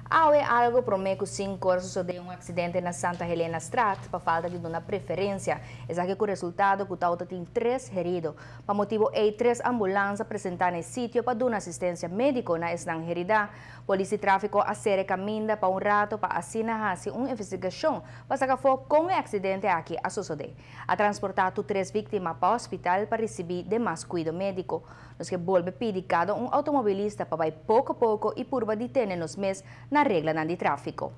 Há algo promete 5 horas de um acidente na Santa Helena Strat, para falta de uma preferência. É aqui que o resultado que o auto tem 3 feridos. Para motivo, 3 ambulâncias apresentaram no sítio para dar assistência médica na esnangerida. Polícia e tráfico a ser caminha para rato para assinar uma investigação para sacar fogo com o acidente aqui a suceder. A transportar 3 vítimas para o hospital para receber demais cuidado médico. Nos que volve pedir cada automobilista para ir pouco a pouco e por deter nos meses na regra de tráfico.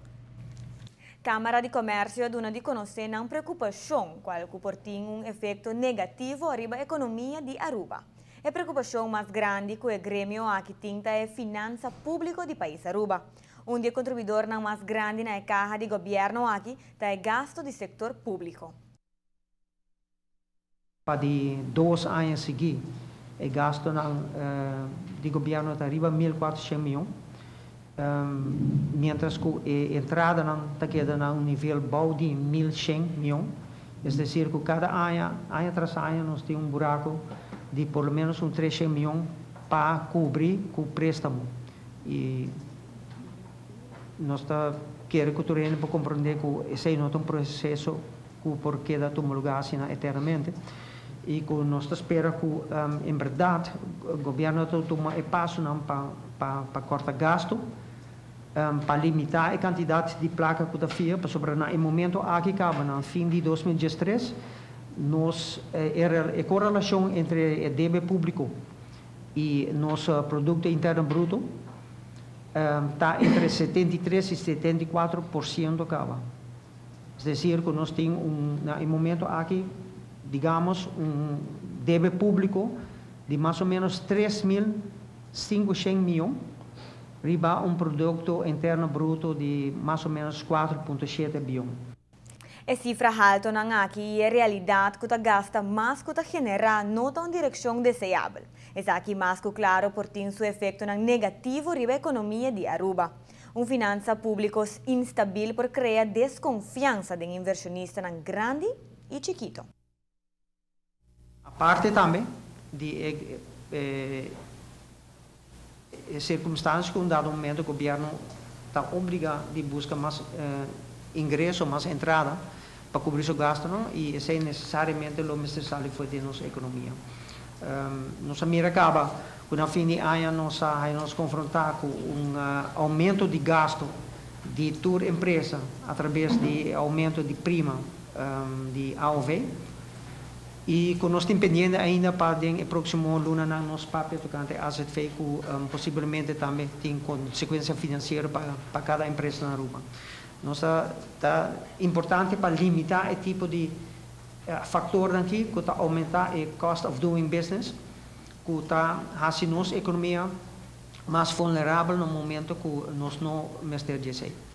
Câmara de Comércio dona de conhecer não preocupação qual que tem efeito negativo arriba a economia de Aruba. A preocupação mais grande que o grêmio aqui tem é a finança pública do país Aruba. Onde o contribuidor não mais grande na carga de governo aqui é gasto do setor público. Para de 2 anos seguir, o gasto de governo está arriba 1.400 milhões. Mientras que a entrada está quedando a nível bom de 1.100 milhões. É decir, que cada ano tras ano, nós temos buraco de pelo menos 300 milhões para cobrir o préstamo. E nós queremos que o terreno para compreender que esse não é um processo que por queda homologar eternamente. E que nós esperamos que, em verdade, o governo toma o passo para cortar gasto, para limitar a quantidade de placa que está feita, para sobre no momento aqui acaba, no fim de 2013, a correlação entre o débito público e nosso produto interno bruto está entre 73% e 74% acaba. É decir, que nós temos, no momento aqui, digamos, débito público de mais ou menos 3.500 milhões, riba produto interno bruto de mais ou menos 4,7 bilhões. A cifra alta não aqui é a realidade que gasta mais que genera não em direção desejável. É aqui mais que claro por ter seu efeito negativo riba a economia de Aruba. Finança pública instável por criar desconfiança de inversionista grande e chiquito. A parte também de circunstâncias que, em dado momento, o governo está obrigado a buscar mais ingresso, mais entrada para cobrir seu gasto, não? E isso é necessariamente o necessário foi de nossa economia. Nossa mira acaba, quando a fim de ano nós confrontar com aumento de gasto de toda empresa através de aumento de prima de AOV. E que nós estamos pendendo ainda para o próximo ano na nosso papel tocante a AZV, que possivelmente também tem consequência financeira para cada empresa na Aruba. Está importante para limitar esse tipo de fator aqui, que está aumentar o cost of doing business, que está fazendo nossa economia mais vulnerável no momento que nós não mexemos.